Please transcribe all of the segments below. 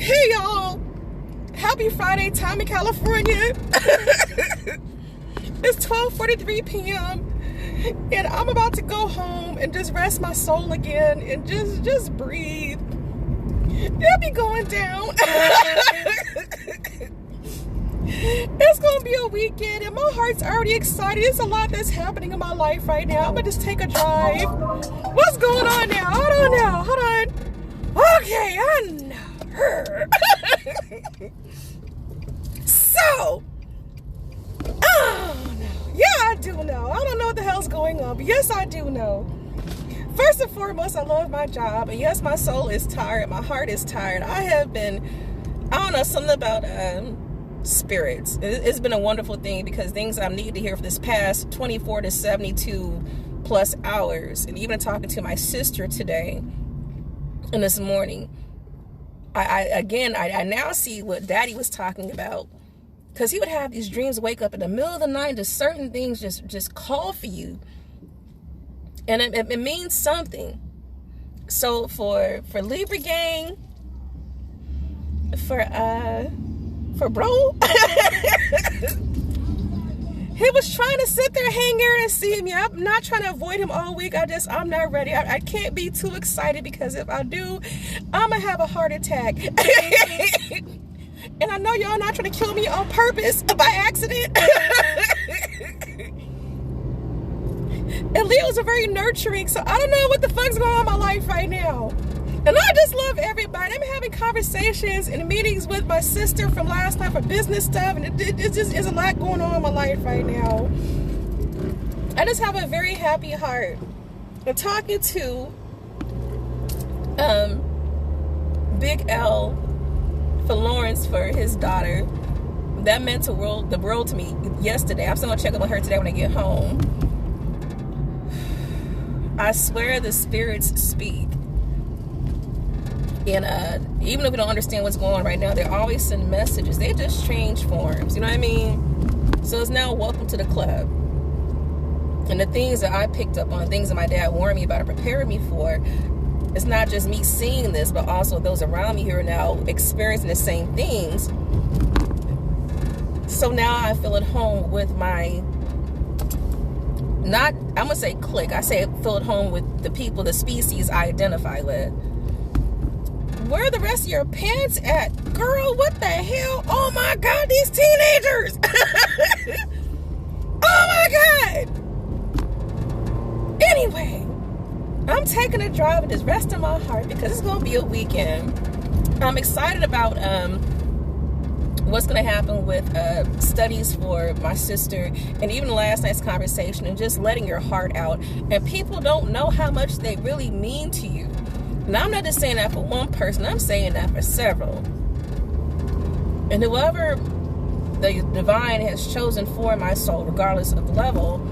Hey y'all, happy Friday time in California. It's 12:43 p.m. and I'm about to go home and just rest my soul again and just breathe. They'll be going down. It's gonna be a weekend and my heart's already excited. There's a lot that's happening in my life right now. I'm gonna just take a drive. What's going on now? Hold on. Okay, I know. So, oh no. Yeah, I do know. I don't know what the hell's going on, but yes, I do know. First and foremost, I love my job, and yes, my soul is tired. My heart is tired. I don't know, something about spirits. It's been a wonderful thing because things I've needed to hear for this past 24 to 72 plus hours, and even talking to my sister today and this morning, I now see what Daddy was talking about, because he would have these dreams, wake up in the middle of the night, just certain things just call for you, and it means something. So for Libra gang, for bro, he was trying to sit there, hang there, and see me. I'm not trying to avoid him all week. I'm not ready. I can't be too excited, because if I do, I'm going to have a heart attack. And I know y'all not trying to kill me on purpose by accident. And Leos are very nurturing, so I don't know what the fuck's going on in my life right now. And I just love everybody. I'm having conversations and meetings with my sister from last night for business stuff, and it just is a lot going on in my life right now. I just have a very happy heart. I'm talking to Big L for Lawrence for his daughter. That meant the world to me yesterday. I'm still gonna check up on her today when I get home. I swear the spirits speak. And even if we don't understand what's going on right now, they always send messages. They just change forms. You know what I mean? So it's now welcome to the club. And the things that I picked up on, things that my dad warned me about and prepared me for, it's not just me seeing this, but also those around me who are now experiencing the same things. So now I feel at home with my, I'm going to say clique. I say I feel at home with the people, the species I identify with. Where are the rest of your pants at? Girl, what the hell? Oh my God, these teenagers. Oh my God. Anyway, I'm taking a drive and just resting my heart because it's going to be a weekend. I'm excited about what's going to happen with studies for my sister, and even last night's conversation, and just letting your heart out. And people don't know how much they really mean to you. Now, I'm not just saying that for one person. I'm saying that for several. And whoever the divine has chosen for my soul, regardless of the level,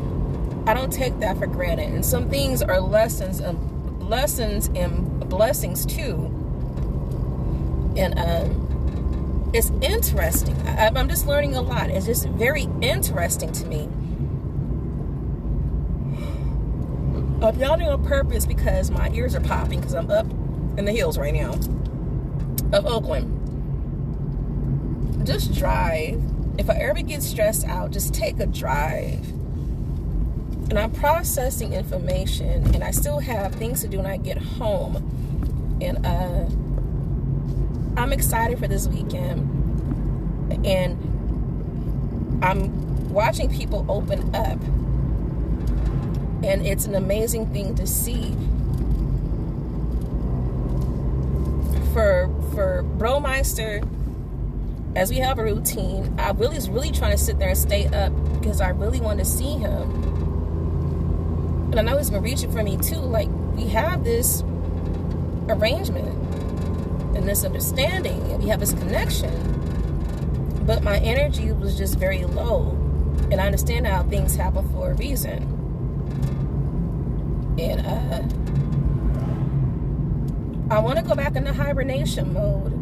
I don't take that for granted. And some things are lessons and blessings too. And it's interesting. I'm just learning a lot. It's just very interesting to me. I'm yawning on purpose because my ears are popping, because I'm up in the hills right now of Oakland. Just drive. If I ever get stressed out, just take a drive. And I'm processing information, and I still have things to do when I get home. And I'm excited for this weekend. And I'm watching people open up. And it's an amazing thing to see. For Bromeister, as we have a routine, I was really trying to sit there and stay up because I really want to see him. And I know he's been reaching for me too. Like, we have this arrangement and this understanding, and we have this connection. But my energy was just very low. And I understand how things happen for a reason. And I want to go back into hibernation mode.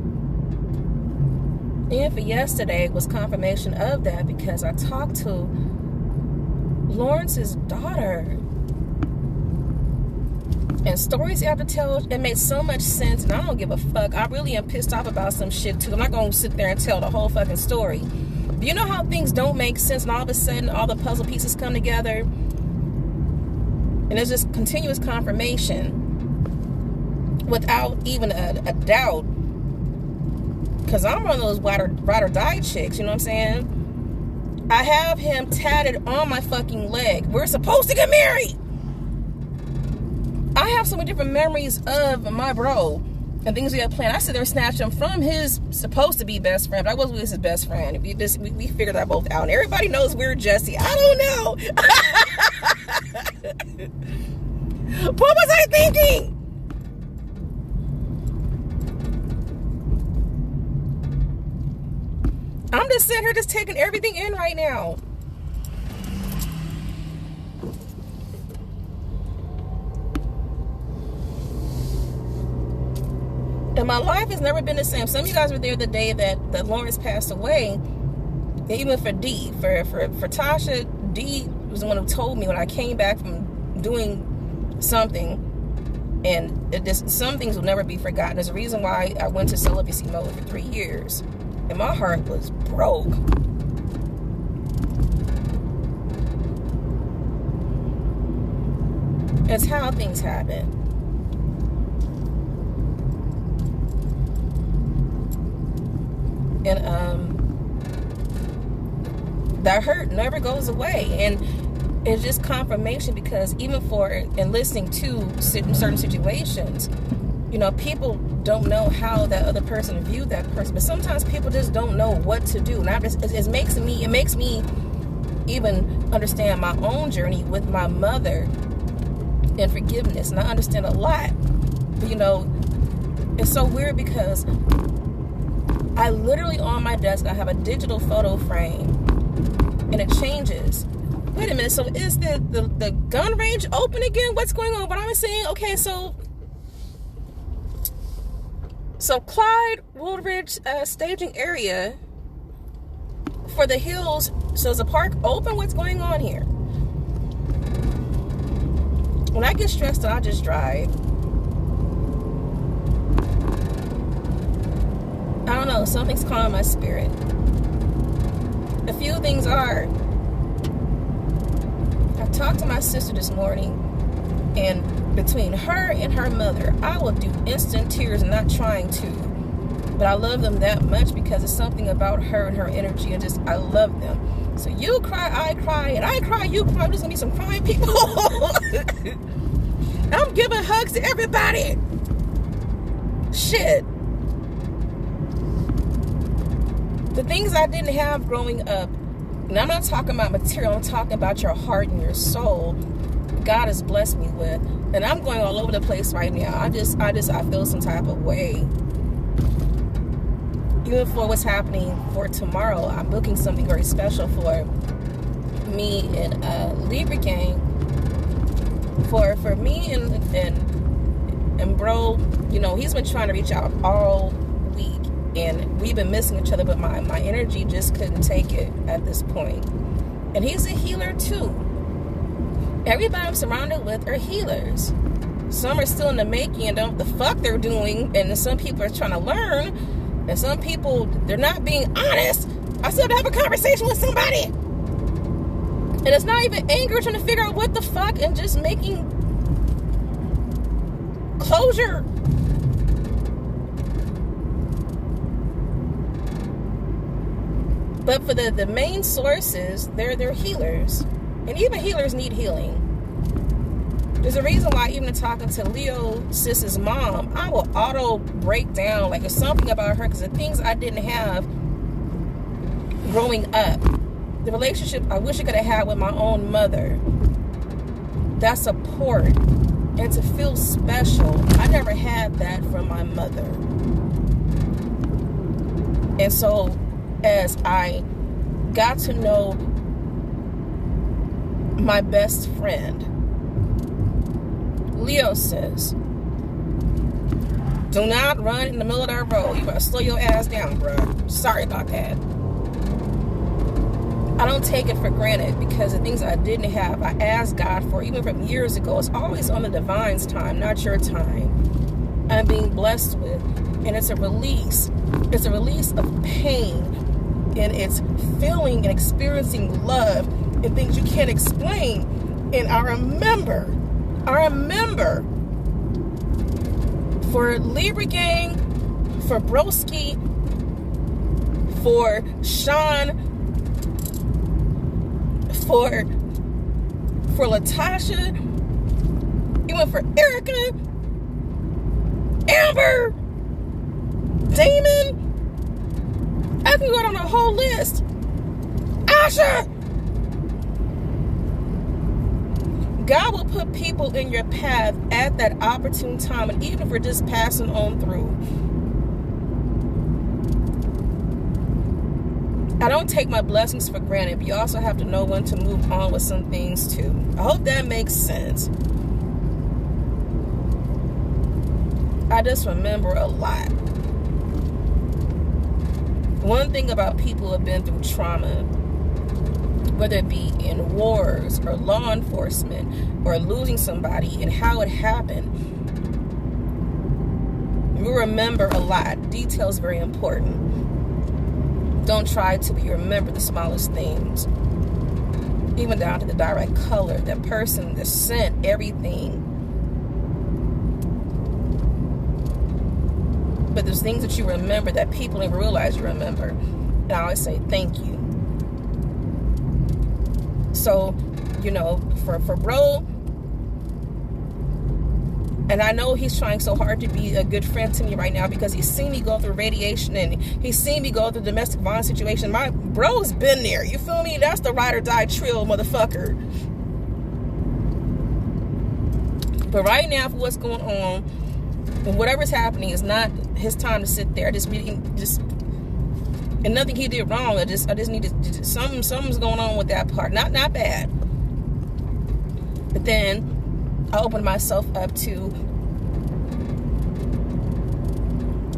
And for yesterday was confirmation of that, because I talked to Lawrence's daughter. and stories you have to tell. It makes so much sense, and I don't give a fuck. I really am pissed off about some shit too. I'm not gonna sit there and tell the whole fucking story. But you know how things don't make sense, and all of a sudden all the puzzle pieces come together, and there's just continuous confirmation without even a doubt. Because I'm one of those ride or die chicks, you know what I'm saying? I have him tatted on my fucking leg. We're supposed to get married. I have so many different memories of my bro and things we had planned. I sit there and snatched him from his supposed to be best friend, but I wasn't his best friend. We figured that both out. And everybody knows we're Jesse. I don't know. What was I thinking? I'm just sitting here just taking everything in right now. And my life has never been the same. Some of you guys were there the day that Lawrence passed away. And even for D. For Tasha, D was the one who told me when I came back from doing something. And some things will never be forgotten. There's a reason why I went to celibacy mode for 3 years. And my heart was broke. It's how things happen. And that hurt never goes away. And it's just confirmation, because even in listening to certain situations, you know, people don't know how that other person viewed that person, but sometimes people just don't know what to do. And it makes me even understand my own journey with my mother and forgiveness. And I understand a lot, but you know, it's so weird because I literally on my desk I have a digital photo frame, and it changes. Wait a minute, so is the gun range open again? What's going on? But I was saying, okay, so Clyde Woolridge staging area for the Hills. So is the park open? What's going on here? When I get stressed out, I just drive. I don't know, something's calming my spirit. A few things are, I talked to my sister this morning, and between her and her mother, I will do instant tears, not trying to, but I love them that much because it's something about her and her energy, and just I love them. So you cry, I cry, and I cry, you cry. There's gonna be some crying people. I'm giving hugs to everybody. Shit. The things I didn't have growing up, and I'm not talking about material, I'm talking about your heart and your soul, God has blessed me with. And I'm going all over the place right now. I feel some type of way. Even for what's happening for tomorrow, I'm booking something very special for me and Libra Gang. For me and bro, you know, he's been trying to reach out all week, and we've been missing each other, but my energy just couldn't take it at this point. And he's a healer too. Everybody I'm surrounded with are healers. Some are still in the making and don't know what the fuck they're doing, and some people are trying to learn, and some people, they're not being honest. I still have to have a conversation with somebody, and it's not even anger, trying to figure out what the fuck, and just making closure. But for the main sources, they're healers. And even healers need healing. There's a reason why, even talking to Leo Sis's mom, I will auto break down. Like, there's something about her, because the things I didn't have growing up, the relationship I wish I could have had with my own mother, that support, and to feel special, I never had that from my mother. And so, as I got to know my best friend, Leo says, do not run in the middle of that road. You better slow your ass down, bro. Sorry about that. I don't take it for granted, because the things I didn't have, I asked God for, even from years ago. It's always on the divine's time, not your time. I'm being blessed with. And it's a release. It's a release of pain. And it's feeling and experiencing love and things you can't explain. And I remember for Libra Gang, for Broski, for Sean, for Latasha, even for Erica, Amber, Damon. I can go down a whole list. Asha. God will put people in your path at that opportune time, and even if we're just passing on through. I don't take my blessings for granted, but you also have to know when to move on with some things too. I hope that makes sense. I just remember a lot. One thing about people who have been through trauma, whether it be in wars or law enforcement or losing somebody and how it happened, you remember a lot. Details very important. Don't try to, but you remember the smallest things, even down to the direct color, that person, the scent, everything. But there's things that you remember that people didn't realize you remember. And I always say thank you. So, you know, for bro, and I know he's trying so hard to be a good friend to me right now, because he's seen me go through radiation and he's seen me go through domestic violence situation. My bro's been there. You feel me? That's the ride or die trill, motherfucker. But right now, for what's going on and whatever's happening, is not his time to sit there. And nothing he did wrong. I just need to. Something's going on with that part. Not bad. But then I opened myself up to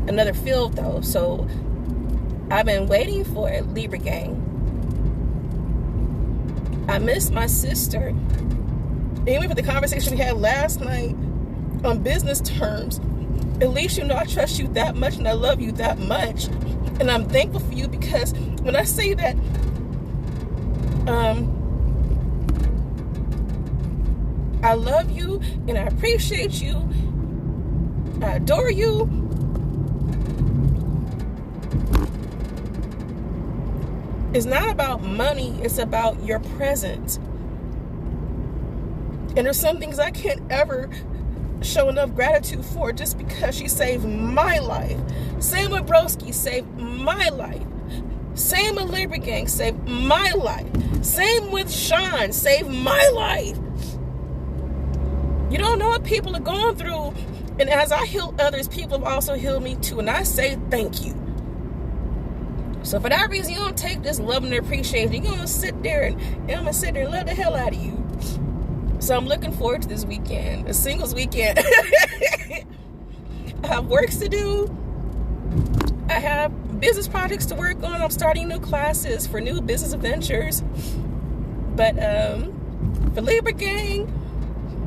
another field, though. So I've been waiting for it, Libra Gang. I miss my sister. Even for the conversation we had last night on business terms, at least you know I trust you that much and I love you that much. And I'm thankful for you, because when I say that, I love you and I appreciate you, I adore you, it's not about money, it's about your presence. And there's some things I can't ever show enough gratitude for, just because she saved my life. Same with Broski, saved my life. Same with Libra Gang, saved my life. Same with Sean, saved my life. You don't know what people are going through. And as I heal others, people have also healed me too. And I say thank you. So for that reason, you don't take this love and appreciation. You're going to sit there and I'm going to sit there and love the hell out of you. So I'm looking forward to this weekend, a singles weekend. I have works to do. I have business projects to work on. I'm starting new classes for new business ventures. But for Libra Gang,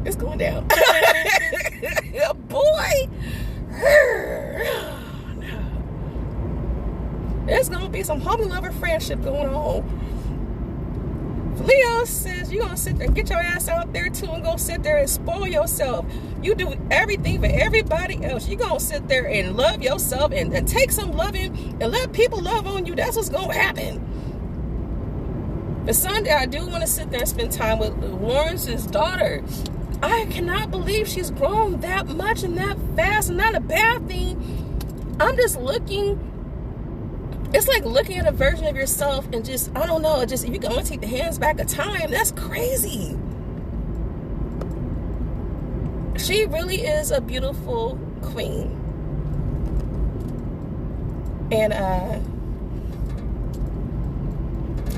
it's going down. Boy. There's going to be some homie lover friendship going on. Leo says you're going to sit there, get your ass out there too, and go sit there and spoil yourself. You do everything for everybody else. You're going to sit there and love yourself and take some loving and let people love on you. That's what's going to happen. But Sunday, I do want to sit there and spend time with Lawrence's daughter. I cannot believe she's grown that much and that fast, and not a bad thing. I'm just looking. It's like looking at a version of yourself and just, I don't know, just if you can only take the hands back of time, that's crazy. She really is a beautiful queen. And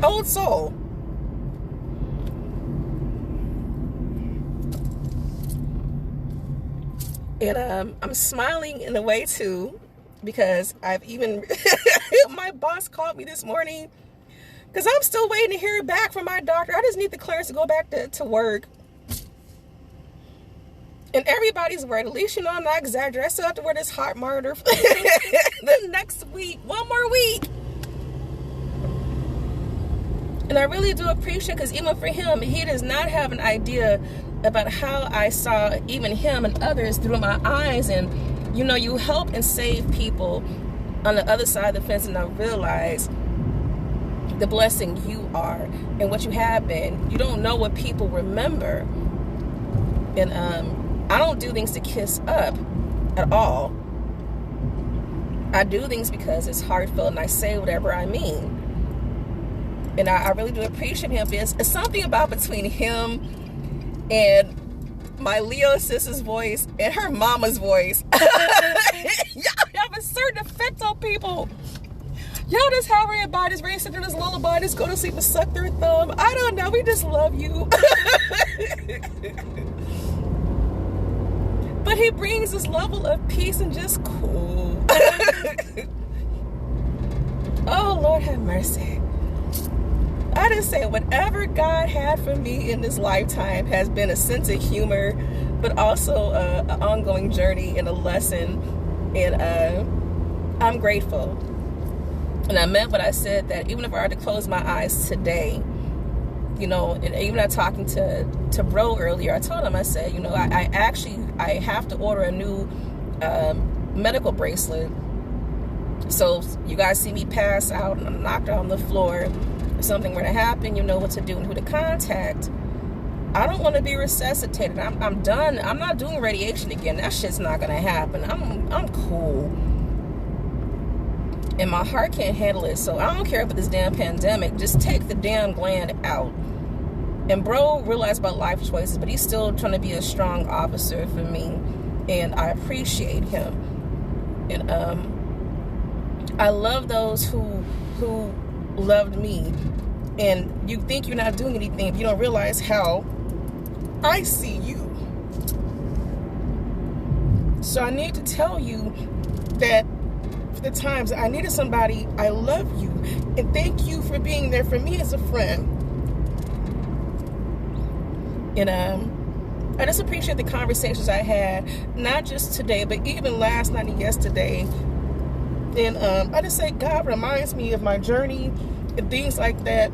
old soul. And I'm smiling in a way too, because I've even my boss called me this morning Because I'm still waiting to hear back from my doctor. I just need the clearance to go back to work. And everybody's worried. At least, I'm not exaggerating. I still have to wear this heart monitor for the next week. One more week. And I really do appreciate, because even for him, he does not have an idea about how I saw even him and others through my eyes. And, you help and save people on the other side of the fence, and I realize the blessing you are and what you have been. You don't know what people remember. And I don't do things to kiss up at all. I do things because it's heartfelt and I say whatever I mean. And I really do appreciate him. It's something about between him and my Leo sister's voice and her mama's voice. Y'all have a certain effect on people. Y'all just have everybody just ready to sit there, this lullaby, just go to sleep and suck their thumb. I don't know. We just love you. But he brings this level of peace and just cool. Oh, Lord have mercy. I just say whatever God had for me in this lifetime has been a sense of humor, but also an ongoing journey and a lesson. And I'm grateful. And I meant what I said, that even if I were to close my eyes today, and even I talking to Bro earlier, I told him, I said, I have to order a new medical bracelet. So you guys see me pass out and I'm knocked out on the floor, if something were to happen, you know what to do and who to contact. I don't want to be resuscitated. I'm done. I'm not doing radiation again. That shit's not gonna happen. I'm cool. And my heart can't handle it. So I don't care about this damn pandemic. Just take the damn gland out. And Bro realized about life choices, but he's still trying to be a strong officer for me. And I appreciate him. And I love those who loved me. And you think you're not doing anything, but you don't realize how I see you. So I need to tell you that for the times I needed somebody, I love you. And thank you for being there for me as a friend. And I just appreciate the conversations I had, not just today, but even last night and yesterday. And I just say God reminds me of my journey and things like that.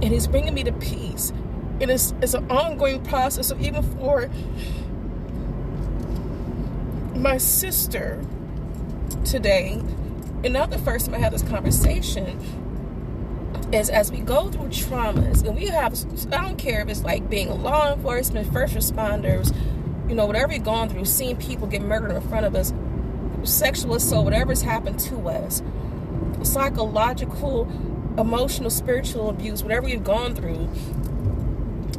And he's bringing me to peace. And it's an ongoing process. So even for my sister today, and not the first time I had this conversation, is as we go through traumas, and we have, I don't care if it's like being law enforcement, first responders, whatever you're going through, seeing people get murdered in front of us, sexual assault, whatever's happened to us, psychological, emotional, spiritual abuse, whatever you've gone through,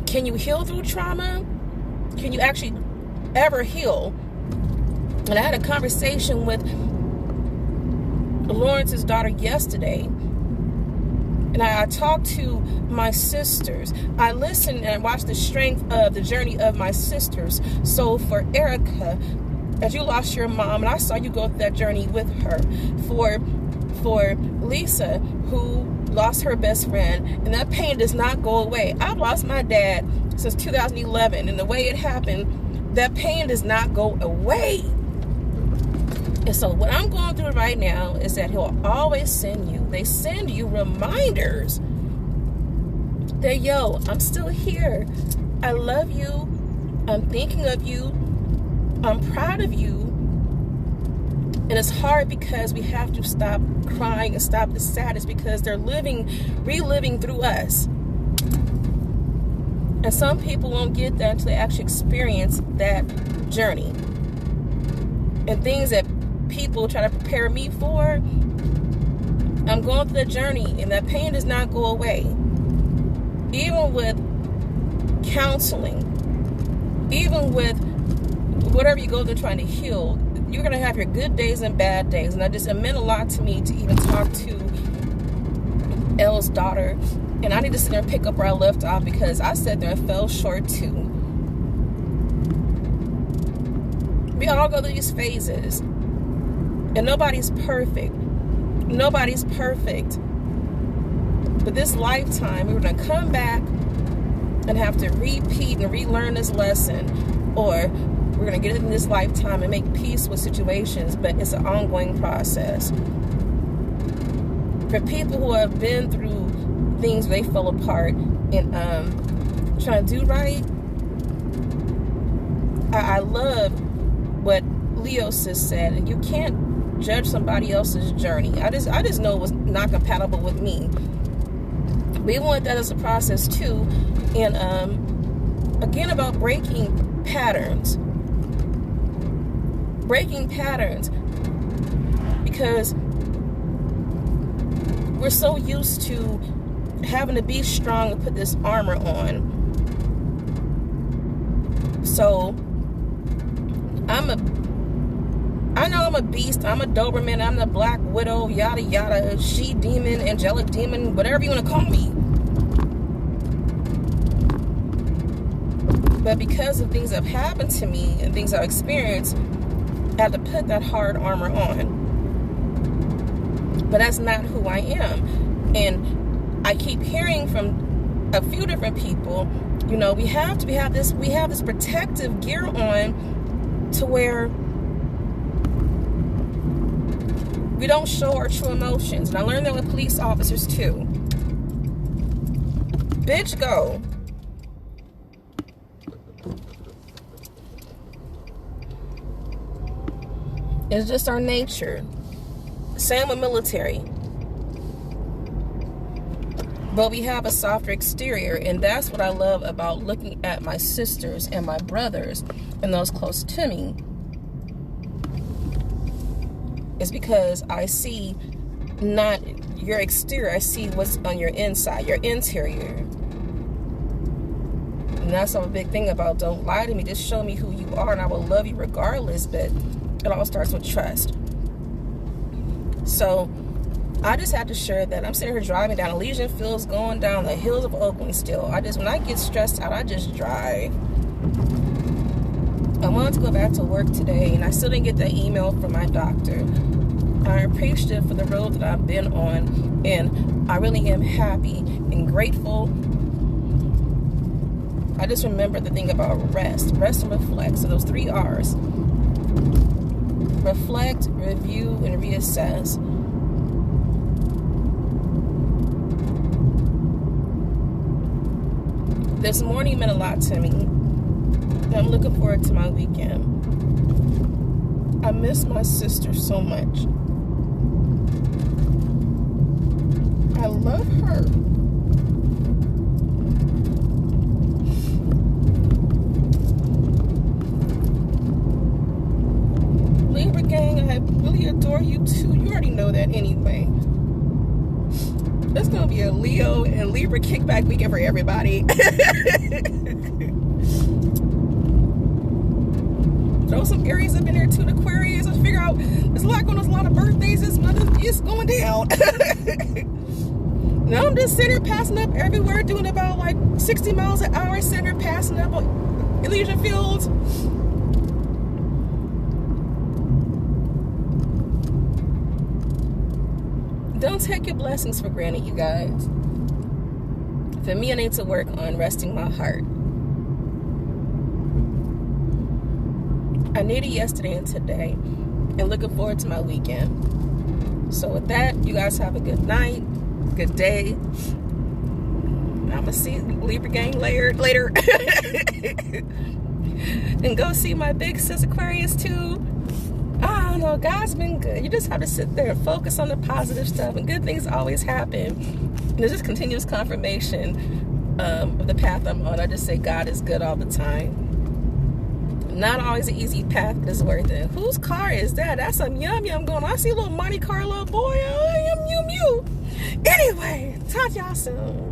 can you heal through trauma? Can you actually ever heal? And I had a conversation with Lawrence's daughter yesterday, and I talked to my sisters. I listened and I watched the strength of the journey of my sisters. So for Erica, as you lost your mom, and I saw you go through that journey with her. For Lisa, who lost her best friend, and that pain does not go away. I've lost my dad since 2011, and the way it happened, that pain does not go away. And so what I'm going through right now is that he'll always send you, they send you reminders that, yo, I'm still here. I love you. I'm thinking of you. I'm proud of you. And it's hard because we have to stop crying and stop the sadness, because they're reliving through us. And some people won't get that until they actually experience that journey. And things that people try to prepare me for, I'm going through the journey, and that pain does not go away. Even with counseling, even with whatever you go through trying to heal, you're going to have your good days and bad days. And it meant a lot to me to even talk to Elle's daughter. And I need to sit there and pick up where I left off, because I sat there and fell short too. We all go through these phases. And nobody's perfect. Nobody's perfect. But this lifetime, we're going to come back and have to repeat and relearn this lesson, or we're going to get it in this lifetime and make peace with situations, but it's an ongoing process. For people who have been through things where they fell apart and trying to do right, I love what Leo sis said, and you can't judge somebody else's journey. I just know it was not compatible with me. But even with that as a process too, and again about breaking patterns, because we're so used to having to be strong and put this armor on. So I know I'm a beast, I'm a Doberman, I'm the Black Widow, yada yada, she demon, angelic demon, whatever you want to call me. But because of things that have happened to me and things I've experienced, I had to put that hard armor on. But that's not who I am. And I keep hearing from a few different people, you know, we have this protective gear on to where we don't show our true emotions. And I learned that with police officers too. Bitch, go. It's just our nature. Same with military. But we have a softer exterior, and that's what I love about looking at my sisters and my brothers and those close to me. Is because I see not your exterior, I see what's on your inside, your interior. And that's a big thing about don't lie to me, just show me who you are and I will love you regardless. But it all starts with trust. So I just had to share that. I'm sitting here driving down Elysian Fields, going down the hills of Oakland still. When I get stressed out, I just drive. I wanted to go back to work today, and I still didn't get that email from my doctor. I'm appreciative for the road that I've been on, and I really am happy and grateful. I just remember the thing about rest and reflect. So those 3 R's. Reflect, review, and reassess. This morning meant a lot to me. I'm looking forward to my weekend. I miss my sister so much. I love her. Libra gang, I really adore you too. You already know that anyway. It's gonna be a Leo and Libra kickback weekend for everybody. Throw some Aries up in there too, and Aquarius. Let's figure out, there's a lot going on, there's a lot of birthdays this month. It's going down. Now I'm just sitting here passing up everywhere, doing about like 60 miles an hour, sitting here passing up on Elysian Fields. Don't take your blessings for granted, you guys. For me, I need to work on resting my heart. I need it yesterday and today, and looking forward to my weekend. So with that, you guys have a good night, good day. I'm gonna see Libra gang later. And go see my big sis Aquarius too. I don't know, God's been good. You just have to sit there and focus on the positive stuff, and good things always happen. And there's just continuous confirmation of the path I'm on. I just say God is good all the time. Not always an easy path, but it's worth it. Whose car is that? That's some yum yum going on. I see a little Monte Carlo boy. Oh, yum yum yum. Anyway, talk to y'all soon.